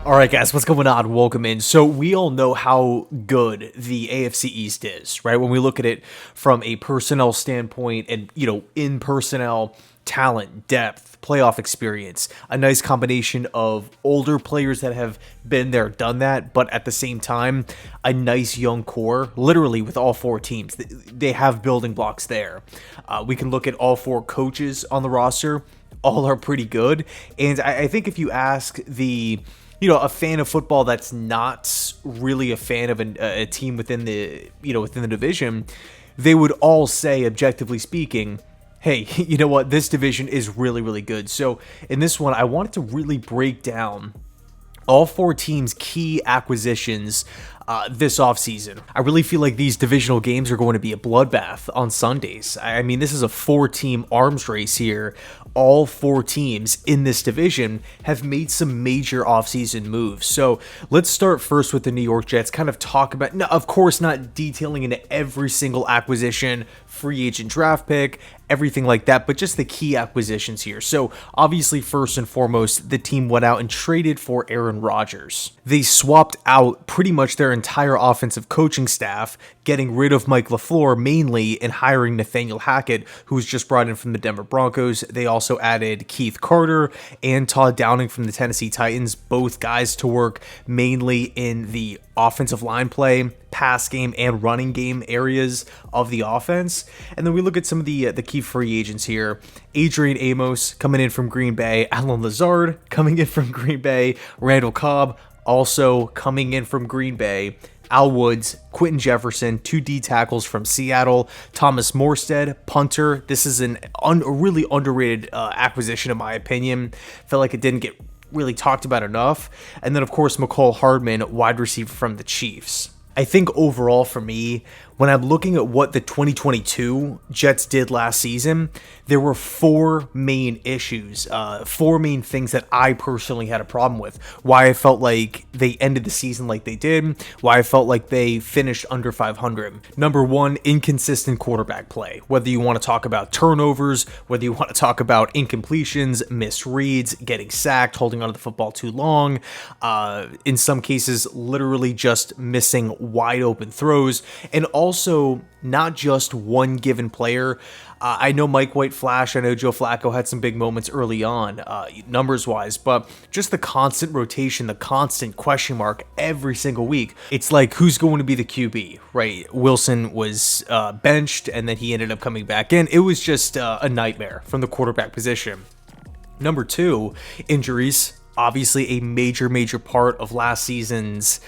All right, guys, what's going on? Welcome in. So we all know how good the AFC East is, right? When we look at it from a personnel standpoint and, in personnel, talent, depth, playoff experience, a nice combination of older players that have been there, done that, but at the same time, a nice young core, literally with all four teams. They have building blocks there. We can look at all four coaches on the roster. All are pretty good. And I think if you ask a fan of football that's not really a fan of a team within the division, they would all say, objectively speaking, hey, you know what, this division is really, really good. So in this one, I wanted to really break down all four teams' key acquisitions this offseason. I really feel like these divisional games are going to be a bloodbath on Sundays. I mean, this is a four-team arms race here. All four teams in this division have made some major offseason moves. So let's start first with the New York Jets, kind of talk about, now, of course, not detailing into every single acquisition, free agent draft pick, everything like that, but just the key acquisitions here. So obviously, first and foremost, the team went out and traded for Aaron Rodgers. They swapped out pretty much their entire offensive coaching staff, getting rid of Mike LaFleur mainly and hiring Nathaniel Hackett, who was just brought in from the Denver Broncos. They also added Keith Carter and Todd Downing from the Tennessee Titans, both guys to work mainly in the offensive line play, pass game, and running game areas of the offense. And then we look at some of the key free agents here. Adrian Amos coming in from Green Bay, Alan Lazard coming in from Green Bay, Randall Cobb also coming in from Green Bay, Al Woods, Quentin Jefferson, 2 D tackles from Seattle, Thomas Morstead, punter. This is a really underrated acquisition in my opinion. Felt like it didn't get really talked about enough. And then, of course, McCall Hardman, wide receiver from the Chiefs. I think overall for me, when I'm looking at what the 2022 Jets did last season, there were 4 main issues, 4 main things that I personally had a problem with. Why I felt like they ended the season like they did, why I felt like they finished under 500. Number 1, inconsistent quarterback play. Whether you want to talk about turnovers, whether you want to talk about incompletions, misreads, getting sacked, holding onto the football too long, in some cases, literally just missing wide open throws, and also not just one given player. I know Mike White flashed. I know Joe Flacco had some big moments early on, numbers-wise, but just the constant rotation, the constant question mark every single week. It's like, who's going to be the QB, right? Wilson was benched, and then he ended up coming back in. It was just a nightmare from the quarterback position. Number 2, injuries. Obviously, a major part of last season's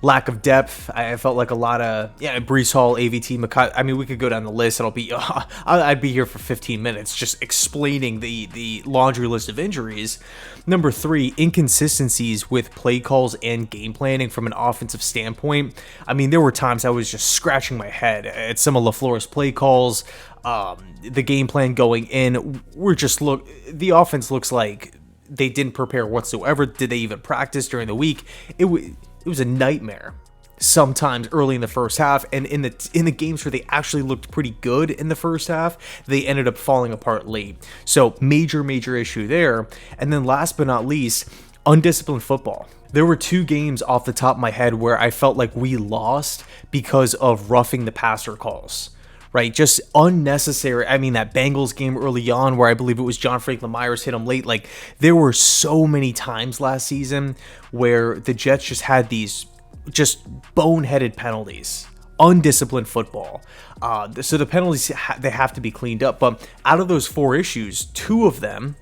lack of depth. I felt like a lot of, Breece Hall, AVT, Makai. I mean, we could go down the list. I'd be here for 15 minutes just explaining the laundry list of injuries. Number 3, inconsistencies with play calls and game planning from an offensive standpoint. I mean, there were times I was just scratching my head at some of LaFleur's play calls. The game plan going in, the offense looks like they didn't prepare whatsoever. Did they even practice during the week? It was a nightmare sometimes early in the first half, and in the games where they actually looked pretty good in the first half, they ended up falling apart late. So major issue there. And then last but not least, undisciplined football. There were 2 games off the top of my head where I felt like we lost because of roughing the passer calls. Right, just unnecessary. I mean, that Bengals game early on where I believe it was John Franklin Myers hit him late. Like, there were so many times last season where the Jets just had these just boneheaded penalties, undisciplined football. So the penalties, they have to be cleaned up. But out of those 4 issues, 2 of them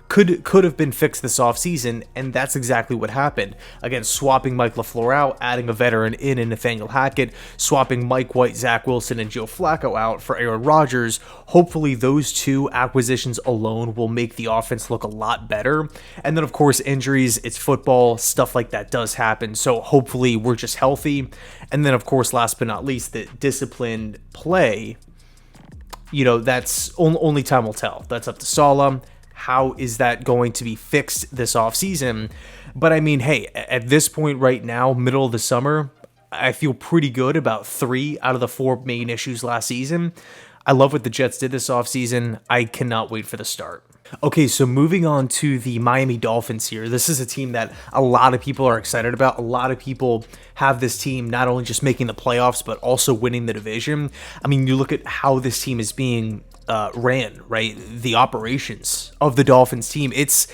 could have been fixed this offseason, and that's exactly what happened. Again, swapping Mike LaFleur out, adding a veteran in Nathaniel Hackett, swapping Mike White, Zach Wilson, and Joe Flacco out for Aaron Rodgers. Hopefully those 2 acquisitions alone will make the offense look a lot better. And then, of course, injuries, it's football, stuff like that does happen, so hopefully we're just healthy. And then, of course, last but not least, the disciplined play, that's only time will tell. That's up to Saleh. How is that going to be fixed this offseason? But I mean, hey, at this point right now, middle of the summer, I feel pretty good about 3 out of the 4 main issues last season. I love what the Jets did this offseason. I cannot wait for the start. Okay, so moving on to the Miami Dolphins here. This is a team that a lot of people are excited about. A lot of people have this team not only just making the playoffs, but also winning the division. I mean, you look at how this team is being ran, right? The operations of the Dolphins team, it's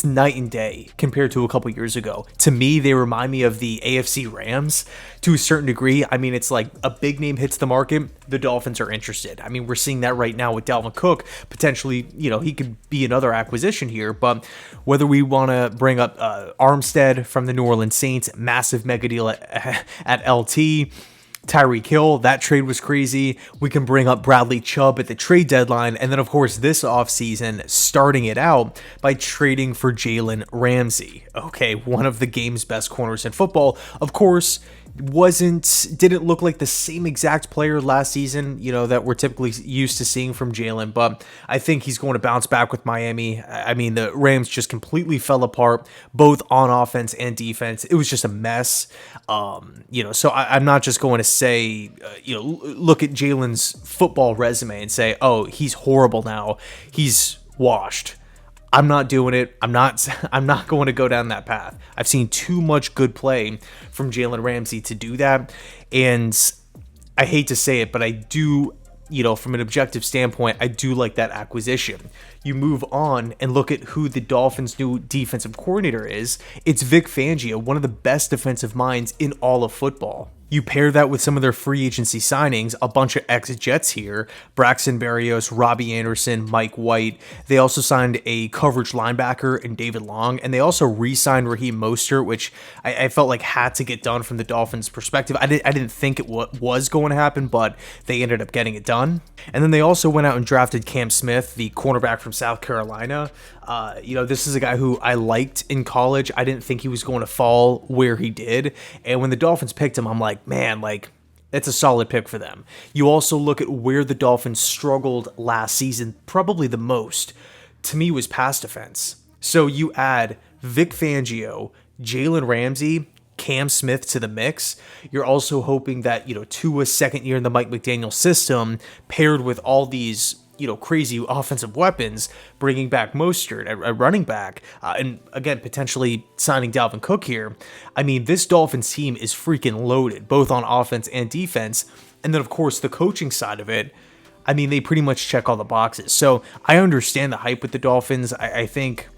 night and day compared to a couple years ago. To me, they remind me of the AFC Rams to a certain degree. I mean, it's like a big name hits the market, the Dolphins are interested. I mean, we're seeing that right now with Dalvin Cook. Potentially, he could be another acquisition here, but whether we want to bring up Armstead from the New Orleans Saints, massive mega deal at LT, Tyreek Hill, that trade was crazy. We can bring up Bradley Chubb at the trade deadline. And then, of course, this offseason, starting it out by trading for Jalen Ramsey. Okay, one of the game's best corners in football. Of course, didn't look like the same exact player last season, that we're typically used to seeing from Jalen, but I think he's going to bounce back with Miami. I mean, the Rams just completely fell apart, both on offense and defense. It was just a mess. So I'm not just going to say, look at Jalen's football resume and say, oh, he's horrible now. He's washed. I'm not doing it. I'm not going to go down that path. I've seen too much good play from Jalen Ramsey to do that. And I hate to say it, but I do, from an objective standpoint, I do like that acquisition. You move on and look at who the Dolphins' new defensive coordinator is. It's Vic Fangio, one of the best defensive minds in all of football. You pair that with some of their free agency signings, a bunch of ex-Jets here, Braxton Berrios, Robbie Anderson, Mike White. They also signed a coverage linebacker in David Long, and they also re-signed Raheem Mostert, which I felt like had to get done from the Dolphins' perspective. I didn't think it was going to happen, but they ended up getting it done. And then they also went out and drafted Cam Smith, the cornerback from South Carolina. This is a guy who I liked in college. I didn't think he was going to fall where he did. And when the Dolphins picked him, I'm like, man, that's a solid pick for them. You also look at where the Dolphins struggled last season, probably the most, to me, was pass defense. So you add Vic Fangio, Jalen Ramsey, Cam Smith to the mix. You're also hoping that, Tua's second year in the Mike McDaniel system, paired with all these crazy offensive weapons, bringing back Mostert at running back, and again, potentially signing Dalvin Cook here. I mean, this Dolphins team is freaking loaded, both on offense and defense. And then, of course, the coaching side of it, I mean, they pretty much check all the boxes. So I understand the hype with the Dolphins. I think,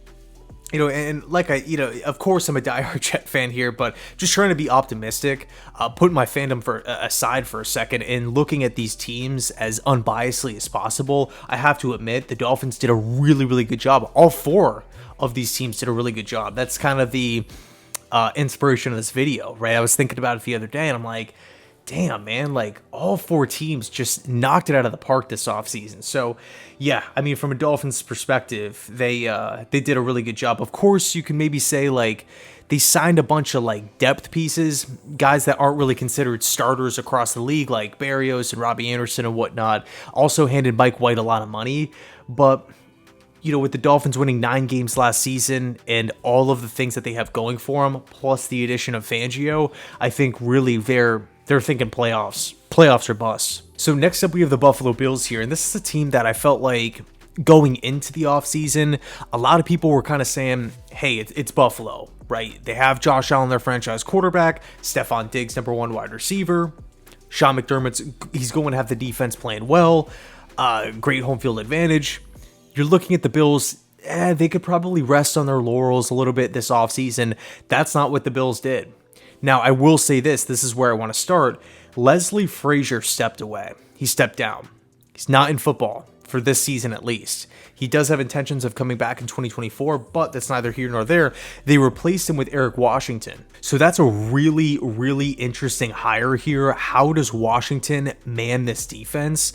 and of course I'm a diehard Jet fan here, but just trying to be optimistic, putting my fandom aside for a second and looking at these teams as unbiasedly as possible. I have to admit the Dolphins did a really, really good job. All four of these teams did a really good job. That's kind of the inspiration of this video, right? I was thinking about it the other day and I'm like, damn, man, all four teams just knocked it out of the park this offseason. So, yeah, I mean, from a Dolphins perspective, they did a really good job. Of course, you can maybe say, they signed a bunch of, depth pieces, guys that aren't really considered starters across the league, like Berrios and Robbie Anderson and whatnot. Also handed Mike White a lot of money. But, with the Dolphins winning 9 games last season and all of the things that they have going for them, plus the addition of Fangio, I think really they're thinking playoffs or bust. So next up, we have the Buffalo Bills here. And this is a team that I felt like going into the offseason, a lot of people were kind of saying, hey, it's Buffalo, right? They have Josh Allen, their franchise quarterback, Stephon Diggs, number 1 wide receiver. Sean McDermott's, he's going to have the defense playing well. Great home field advantage. You're looking at the Bills, they could probably rest on their laurels a little bit this offseason. That's not what the Bills did. Now, I will say this is where I want to start. Leslie Frazier stepped away. He stepped down. He's not in football for this season at least. He does have intentions of coming back in 2024, but that's neither here nor there. They replaced him with Eric Washington. So that's a really, really interesting hire here. How does Washington man this defense?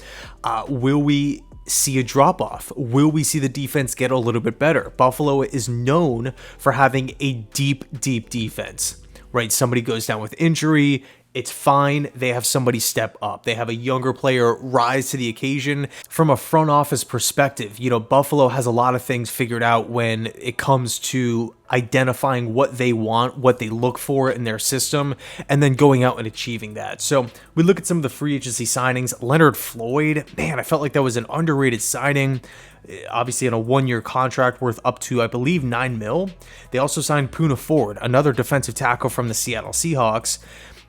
Will we see a drop-off? Will we see the defense get a little bit better? Buffalo is known for having a deep defense. Right, somebody goes down with injury, It's fine. They have somebody step up. They have a younger player rise to the occasion. From a front office perspective, Buffalo has a lot of things figured out when it comes to identifying what they want, what they look for in their system, and then going out and achieving that. So we look at some of the free agency signings. Leonard Floyd, man, I felt like that was an underrated signing. Obviously on a 1-year contract worth up to, I believe, $9 million. They also signed Poona Ford, another defensive tackle from the Seattle Seahawks.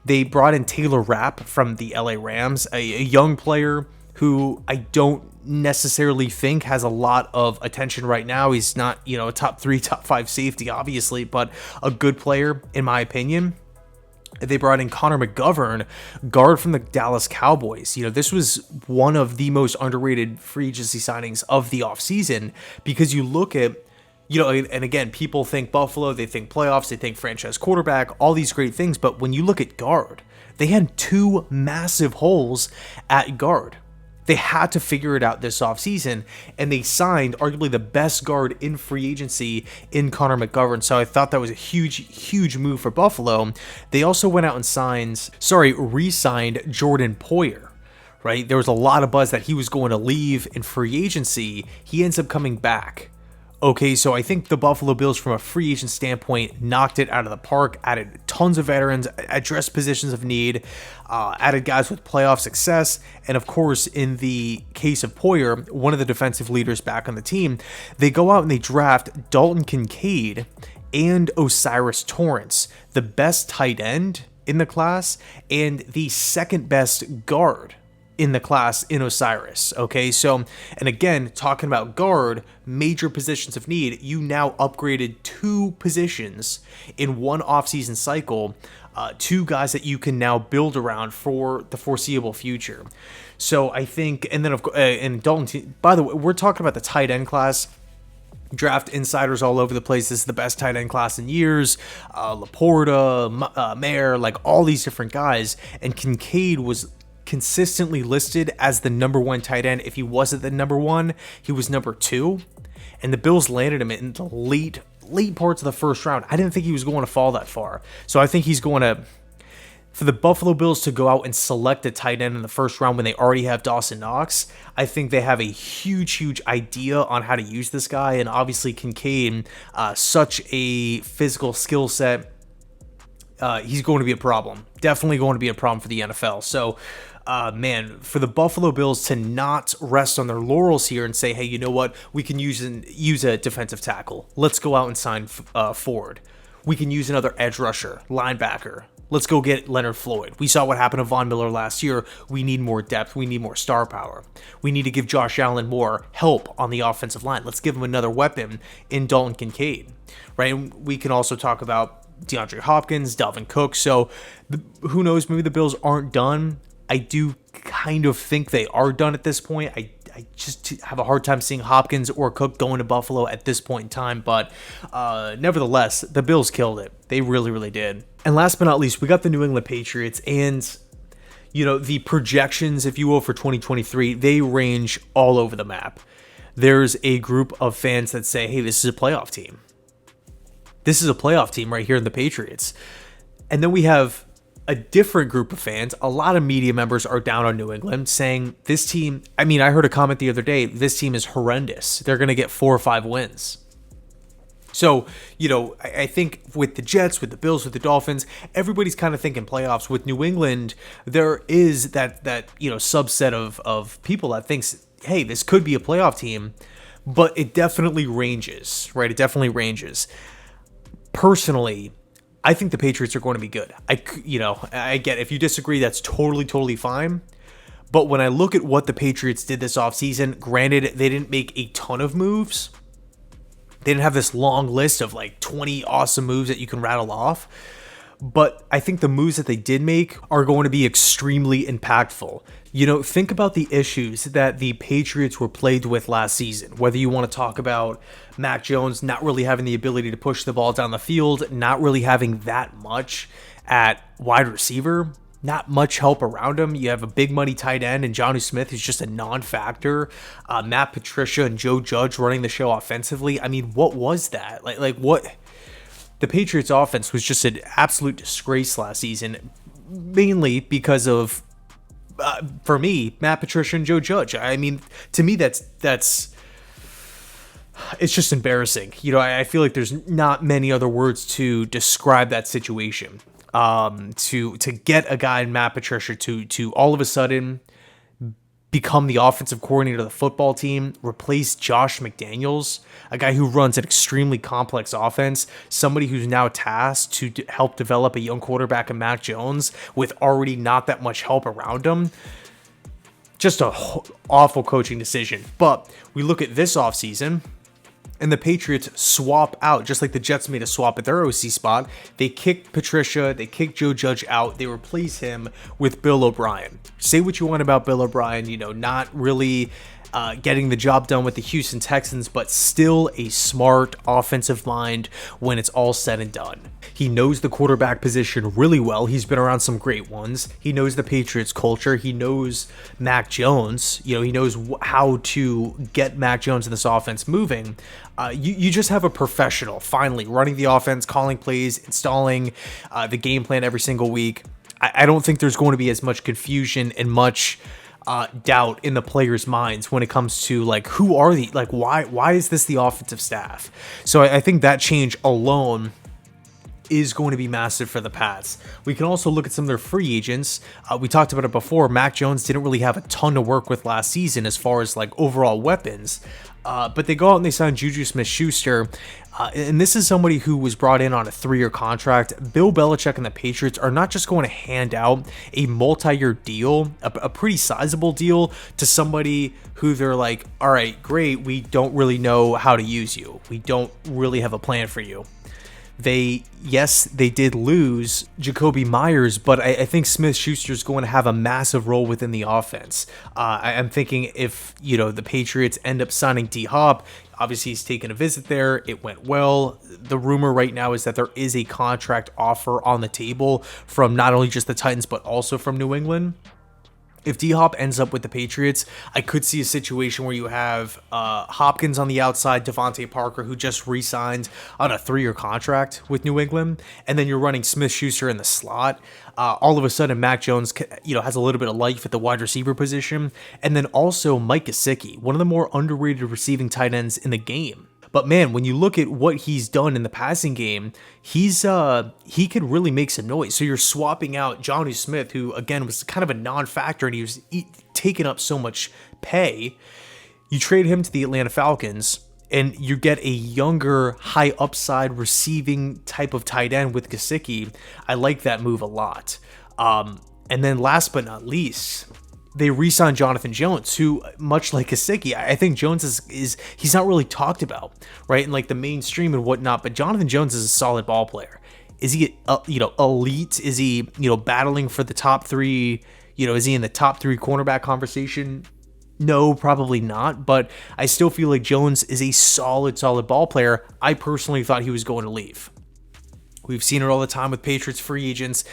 They brought in Taylor Rapp from the LA Rams, a young player who I don't necessarily think has a lot of attention right now. He's not, a top 3, top 5 safety, obviously, but a good player, in my opinion. They brought in Connor McGovern, guard from the Dallas Cowboys. This was one of the most underrated free agency signings of the offseason, because you look at, and again, people think Buffalo, they think playoffs, they think franchise quarterback, all these great things. But when you look at guard, they had 2 massive holes at guard. They had to figure it out this offseason, and they signed arguably the best guard in free agency in Connor McGovern. So I thought that was a huge, huge move for Buffalo. They also went out and re-signed Jordan Poyer. Right? There was a lot of buzz that he was going to leave in free agency. He ends up coming back. Okay, so I think the Buffalo Bills, from a free agent standpoint, knocked it out of the park, added tons of veterans, addressed positions of need, added guys with playoff success, and of course, in the case of Poyer, one of the defensive leaders back on the team, they go out and they draft Dalton Kincaid and Osiris Torrance, the best tight end in the class and the second best guard in the class in Osiris. Okay, so, and again, talking about guard, major positions of need, you now upgraded 2 positions in one offseason cycle, 2 guys that you can now build around for the foreseeable future. So I think, and then and Dalton, by the way, we're talking about the tight end class. Draft insiders all over the place. This is the best tight end class in years. Laporta, Mayer, like all these different guys, and Kincaid was consistently listed as the number 1 tight end. If he wasn't the number 1, he was number 2, and the Bills landed him in the late parts of the first round. I didn't think he was going to fall that far, so I think he's going to, for the Buffalo Bills to go out and select a tight end in the first round when they already have Dawson Knox, I think they have a huge idea on how to use this guy. And obviously Kincaid, such a physical skill set, he's going to be a problem, definitely going to be a problem for the NFL. So man, for the Buffalo Bills to not rest on their laurels here and say, hey, you know what, we can use a defensive tackle. Let's go out and sign Ford. We can use another edge rusher, linebacker. Let's go get Leonard Floyd. We saw what happened to Von Miller last year. We need more depth. We need more star power. We need to give Josh Allen more help on the offensive line. Let's give him another weapon in Dalton Kincaid, right? And we can also talk about DeAndre Hopkins, Dalvin Cook. So who knows, maybe the Bills aren't done. I do kind of think they are done at this point. I just have a hard time seeing Hopkins or Cook going to Buffalo at this point in time. But nevertheless, the Bills killed it. They really did. And last but not least, we got the New England Patriots. And, the projections, if you will, for 2023, they range all over the map. There's a group of fans that say, hey, this is a playoff team. This is a playoff team right here in the Patriots. And then we have a different group of fans, a lot of media members are down on New England, saying this team, I heard a comment the other day, this team is horrendous. They're going to get 4 or 5 wins. So, I think with the Jets, with the Bills, with the Dolphins, everybody's kind of thinking playoffs. With New England, there is that subset of people that thinks, hey, this could be a playoff team, but it definitely ranges, right? It definitely ranges. Personally, I think the Patriots are going to be good. I get, if you disagree, that's totally fine. But when I look at what the Patriots did this offseason, granted, they didn't make a ton of moves. They didn't have this long list of like 20 awesome moves that you can rattle off. But I think the moves that they did make are going to be extremely impactful. Think about the issues that the Patriots were plagued with last season. Whether you want to talk about Mac Jones not really having the ability to push the ball down the field, not really having that much at wide receiver, not much help around him. You have a big money tight end and Jonnu Smith who's just a non-factor. Matt Patricia and Joe Judge running the show offensively. What was that? Like what? The Patriots offense was just an absolute disgrace last season. mainly because of, for me, Matt Patricia and Joe Judge. I mean, to me, that's it's just embarrassing. I feel like there's not many other words to describe that situation. To get a guy in Matt Patricia to all of a sudden become the offensive coordinator of the football team, replace Josh McDaniels, a guy who runs an extremely complex offense, somebody who's now tasked to help develop a young quarterback in Mac Jones with already not that much help around him. Just a awful coaching decision. But we look at this offseason, and the Patriots swap out, just like the Jets made a swap at their OC spot. They kicked Patricia, they kicked Joe Judge out, they replace him with Bill O'Brien. Say what you want about Bill O'Brien, not really getting the job done with the Houston Texans, but still a smart offensive mind when it's all said and done. He knows the quarterback position really well. He's been around some great ones. He knows the Patriots culture. He knows Mac Jones. He knows how to get Mac Jones in this offense moving. You just have a professional finally running the offense, calling plays, installing the game plan every single week. I don't think there's going to be as much confusion and much doubt in the players' minds when it comes to who are why is this the offensive staff? So I think that change alone is going to be massive for the Pats. We can also look at some of their free agents. We talked about it before. Mac Jones didn't really have a ton to work with last season as far as overall weapons, but they go out and they sign Juju SmithSchuster. And this is somebody who was brought in on a 3-year contract. Bill Belichick and the Patriots are not just going to hand out a multi-year deal, a pretty sizable deal, to somebody who they're like, all right, great, we don't really know how to use you. We don't really have a plan for you. They did lose Jacoby Myers, but I think SmithSchuster is going to have a massive role within the offense. I'm thinking if, the Patriots end up signing D-Hop, obviously he's taken a visit there. It went well. The rumor right now is that there is a contract offer on the table from not only just the Titans, but also from New England. If D-Hop ends up with the Patriots, I could see a situation where you have Hopkins on the outside, Devontae Parker, who just re-signed on a 3-year contract with New England, and then you're running Smith-Schuster in the slot. All of a sudden, Mac Jones, has a little bit of life at the wide receiver position, and then also Mike Gesicki, one of the more underrated receiving tight ends in the game. But man, when you look at what he's done in the passing game, he could really make some noise. So you're swapping out Jonnu Smith, who again was kind of a non-factor, and he was taking up so much pay. You trade him to the Atlanta Falcons, and you get a younger, high upside receiving type of tight end with Gesicki. I like that move a lot. And then last but not least, they re-signed Jonathan Jones, who, much like Gesicki, I think Jones is he's not really talked about, right, in the mainstream and whatnot. But Jonathan Jones is a solid ball player. Is he, elite? Is he, battling for the top 3? Is he in the top 3 cornerback conversation? No, probably not. But I still feel like Jones is a solid ball player. I personally thought he was going to leave. We've seen it all the time with Patriots free agents,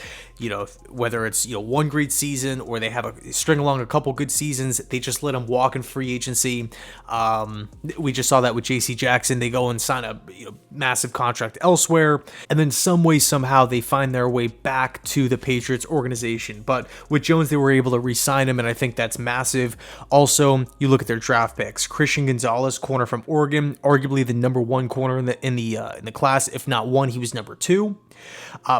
whether it's, one great season or they have a string along a couple good seasons, they just let them walk in free agency. We just saw that with JC Jackson. They go and sign a massive contract elsewhere, and then some way, somehow they find their way back to the Patriots organization. But with Jones, they were able to re-sign him, and I think that's massive. Also, you look at their draft picks. Christian Gonzalez, corner from Oregon, arguably the number 1 corner in the class. If not one, he was number 2.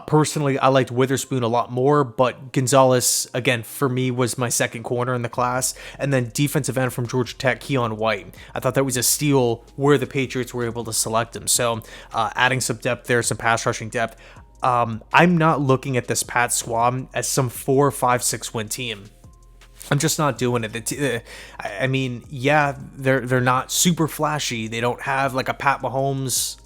Personally, I liked Witherspoon a lot more, but Gonzalez, again, for me, was my second corner in the class. And then defensive end from Georgia Tech, Keon White. I thought that was a steal where the Patriots were able to select him. So adding some depth there, some pass rushing depth. I'm not looking at this Pat squad as some 4, 5, 6 win team. I'm just not doing it. I mean, yeah, they're not super flashy. They don't have a Pat Mahomes.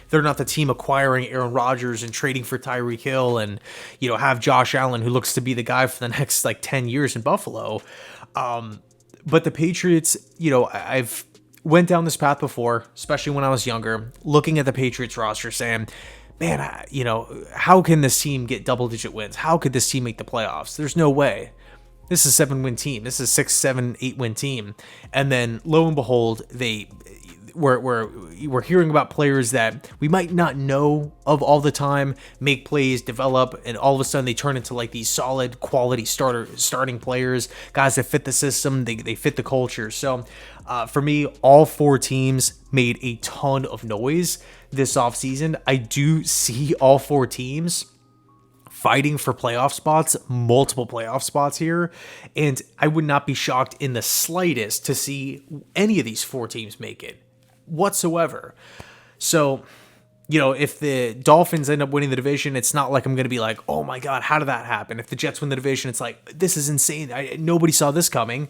They're not the team acquiring Aaron Rodgers and trading for Tyreek Hill and have Josh Allen, who looks to be the guy for the next 10 years in Buffalo. But the Patriots, I've went down this path before, especially when I was younger, looking at the Patriots roster, saying, man, how can this team get double-digit wins? How could this team make the playoffs? There's no way. This is a 7-win team. This is a 6, 7, 8-win team. And then, lo and behold, where we're hearing about players that we might not know of all the time, make plays, develop, and all of a sudden they turn into like these solid quality starting players, guys that fit the system, they fit the culture. So for me, all four teams made a ton of noise this offseason. I do see all four teams fighting for playoff spots, multiple playoff spots here, and I would not be shocked in the slightest to see any of these four teams make it whatsoever. So, if the Dolphins end up winning the division, it's not like I'm going to be like, oh my God, how did that happen? If the Jets win the division, it's like, this is insane. Nobody saw this coming.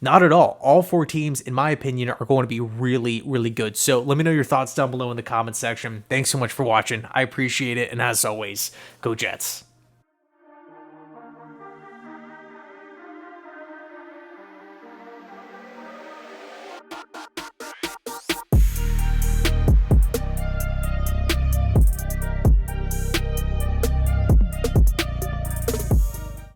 Not at all. All four teams, in my opinion, are going to be really, really good. So let me know your thoughts down below in the comment section. Thanks so much for watching. I appreciate it. And as always, go Jets.